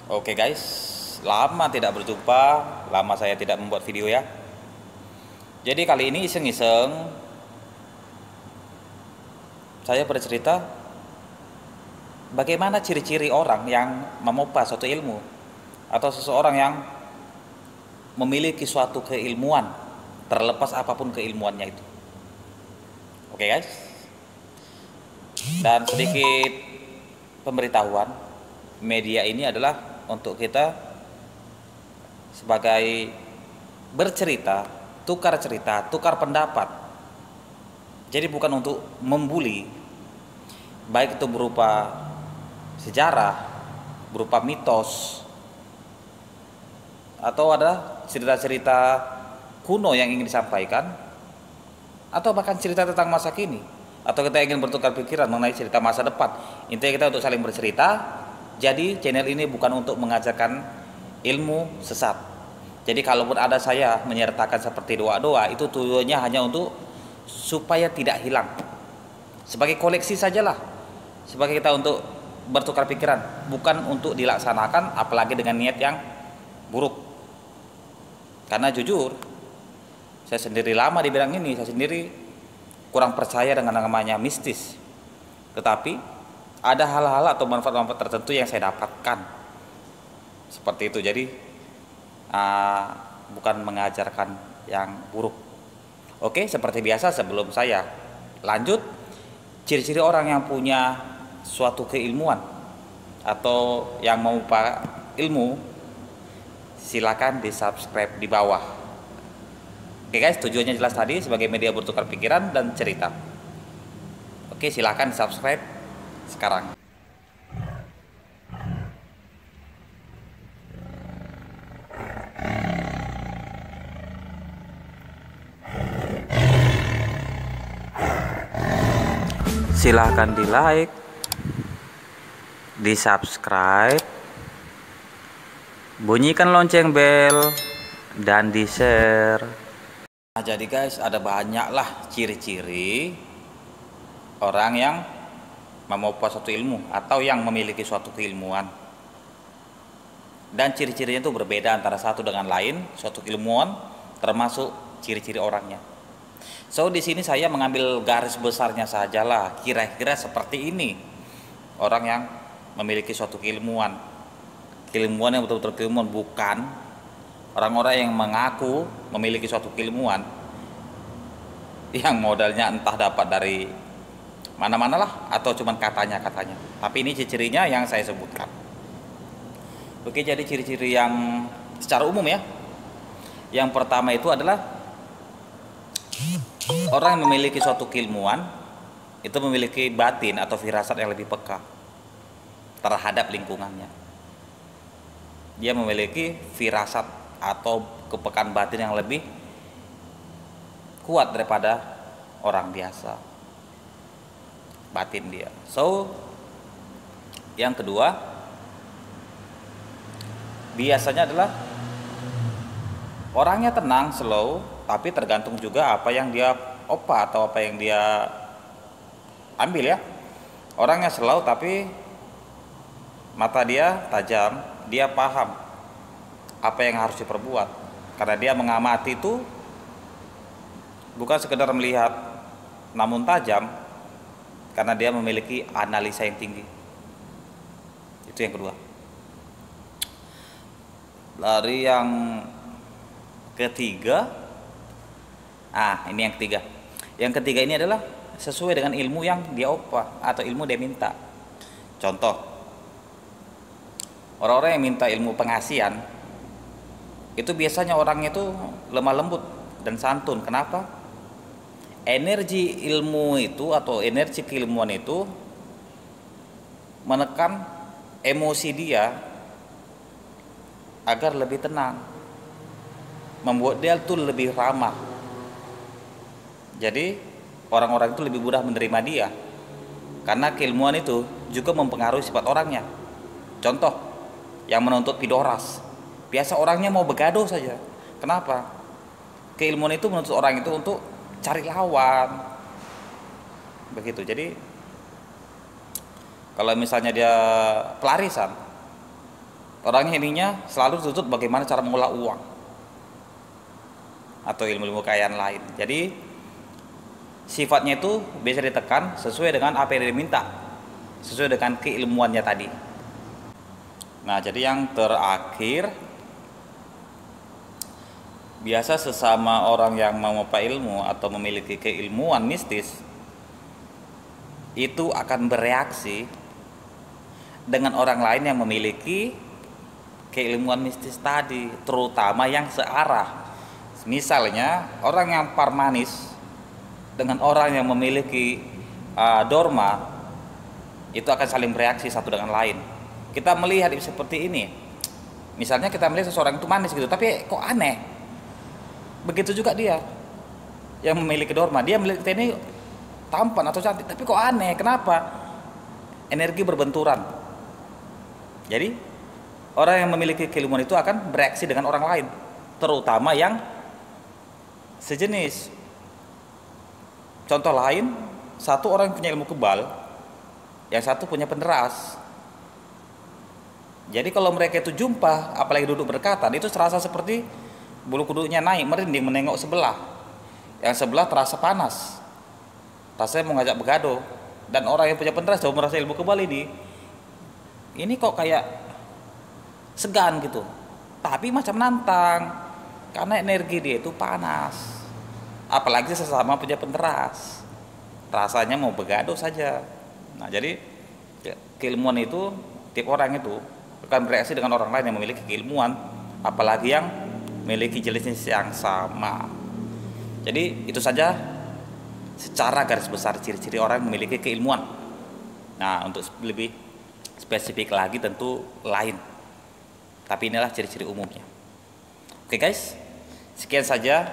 Oke guys, lama tidak berjumpa, lama saya tidak membuat video ya. Jadi kali ini iseng-iseng saya bercerita bagaimana ciri-ciri orang yang memompa suatu ilmu atau seseorang yang memiliki suatu keilmuan terlepas apapun keilmuannya itu. Oke guys. Dan sedikit pemberitahuan, media ini adalah untuk kita sebagai bercerita, tukar cerita, tukar pendapat. Jadi bukan untuk membuli, baik itu berupa sejarah, berupa mitos, atau ada cerita-cerita kuno yang ingin disampaikan, atau bahkan cerita tentang masa kini, atau kita ingin bertukar pikiran mengenai cerita masa depan. Intinya kita untuk saling bercerita. Jadi channel ini bukan untuk mengajarkan ilmu sesat. Jadi kalaupun ada saya menyertakan seperti doa-doa, itu tujuannya hanya untuk supaya tidak hilang, sebagai koleksi sajalah, sebagai kita untuk bertukar pikiran, bukan untuk dilaksanakan apalagi dengan niat yang buruk. Karena jujur, saya sendiri lama di bidang ini, saya sendiri kurang percaya dengan namanya mistis. Tetapi ada hal-hal atau manfaat-manfaat tertentu yang saya dapatkan seperti itu. Jadi bukan mengajarkan yang buruk. Oke, seperti biasa sebelum saya lanjut, ciri-ciri orang yang punya suatu keilmuan atau yang mau pak ilmu, silakan di subscribe di bawah. Oke guys, tujuannya jelas tadi, sebagai media bertukar pikiran dan cerita. Oke, silakan di subscribe sekarang. Silahkan di like, di subscribe, bunyikan lonceng bel, dan di share. Nah, jadi guys, ada banyaklah ciri-ciri orang yang memompa suatu ilmu atau yang memiliki suatu keilmuan. Dan ciri-cirinya itu berbeda antara satu dengan lain, suatu ilmuwan termasuk ciri-ciri orangnya. So di sini saya mengambil garis besarnya sajalah, kira-kira seperti ini orang yang memiliki suatu keilmuan. Keilmuan yang betul-betul keilmuan, bukan orang-orang yang mengaku memiliki suatu keilmuan yang modalnya entah dapat dari mana-mana lah atau cuman katanya-katanya. Tapi ini ciri-cirinya yang saya sebutkan. Oke, jadi ciri-ciri yang secara umum ya. Yang pertama itu adalah orang yang memiliki suatu keilmuan itu memiliki batin atau firasat yang lebih peka terhadap lingkungannya. Dia memiliki firasat atau kepekaan batin yang lebih kuat daripada orang biasa, batin dia. So yang kedua biasanya adalah orangnya tenang, slow, tapi tergantung juga apa yang dia opa atau apa yang dia ambil ya. Orangnya slow tapi mata dia tajam, dia paham apa yang harus diperbuat, karena dia mengamati itu bukan sekedar melihat namun tajam, karena dia memiliki analisa yang tinggi. Itu yang kedua. Dari yang ketiga, ini yang ketiga. Yang ketiga ini adalah sesuai dengan ilmu yang dia opa atau ilmu dia minta. Contoh, orang-orang yang minta ilmu pengasihan itu biasanya orangnya itu lemah lembut dan santun. Kenapa? Energi ilmu itu atau energi keilmuan itu menekan emosi dia agar lebih tenang, membuat dia tuh lebih ramah. Jadi orang-orang itu lebih mudah menerima dia karena keilmuan itu juga mempengaruhi sifat orangnya. Contoh, yang menuntut pidoras, biasa orangnya mau begaduh saja. Kenapa? Keilmuan itu menuntut orang itu untuk cari lawan, begitu. Jadi kalau misalnya dia pelarisan, Orangnya ininya selalu tuntut bagaimana cara mengolah uang atau ilmu-ilmu kekayaan lain. Jadi sifatnya itu bisa ditekan sesuai dengan apa yang dia minta, sesuai dengan keilmuannya tadi. Nah, jadi yang terakhir, biasa sesama orang yang memompa ilmu atau memiliki keilmuan mistis itu akan bereaksi dengan orang lain yang memiliki keilmuan mistis tadi, terutama yang searah. Misalnya orang yang parmanis dengan orang yang memiliki dorma itu akan saling bereaksi satu dengan lain. Kita melihat seperti ini, misalnya kita melihat seseorang itu manis gitu, tapi kok aneh. Begitu juga dia yang memiliki dorma, dia melihat kita ini tampan atau cantik, tapi kok aneh, kenapa? Energi berbenturan. Jadi orang yang memiliki keilmuan itu akan bereaksi dengan orang lain, terutama yang sejenis. Contoh lain, satu orang punya ilmu kebal, yang satu punya penderas. Jadi kalau mereka itu jumpa, apalagi duduk berdekatan, itu terasa seperti bulu kuduknya naik, merinding menengok sebelah. Yang sebelah terasa panas, rasanya mau ngajak begaduh. Dan orang yang punya penderas jauh merasa ilmu kebal ini kok kayak segan gitu, tapi macam nantang, karena energi dia itu panas. Apalagi sesama punya penderas, rasanya mau begaduh saja. Nah, jadi keilmuan itu, tiap orang itu akan bereaksi dengan orang lain yang memiliki keilmuan, apalagi yang memiliki jenisnya yang sama. Jadi itu saja secara garis besar ciri-ciri orang yang memiliki keilmuan. Nah, untuk lebih spesifik lagi tentu lain, tapi inilah ciri-ciri umumnya. Oke guys, sekian saja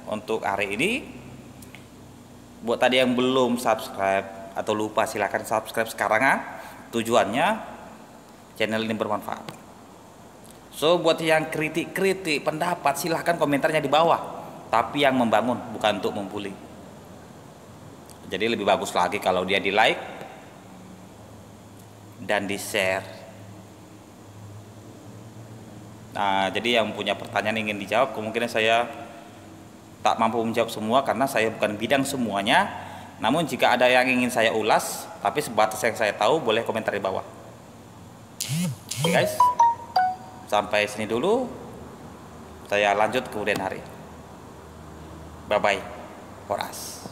untuk hari ini. Buat tadi yang belum subscribe atau lupa, silahkan subscribe sekarang. Tujuannya channel ini bermanfaat. So buat yang kritik pendapat, silahkan komentarnya di bawah, tapi yang membangun, bukan untuk membuli. Jadi lebih bagus lagi kalau dia di like dan di share. Nah, jadi yang punya pertanyaan ingin dijawab, kemungkinan saya tak mampu menjawab semua karena saya bukan bidang semuanya. Namun jika ada yang ingin saya ulas, tapi sebatas yang saya tahu, boleh komentar di bawah. Oke guys, sampai sini dulu. Saya lanjut kemudian hari. Bye bye. Horas.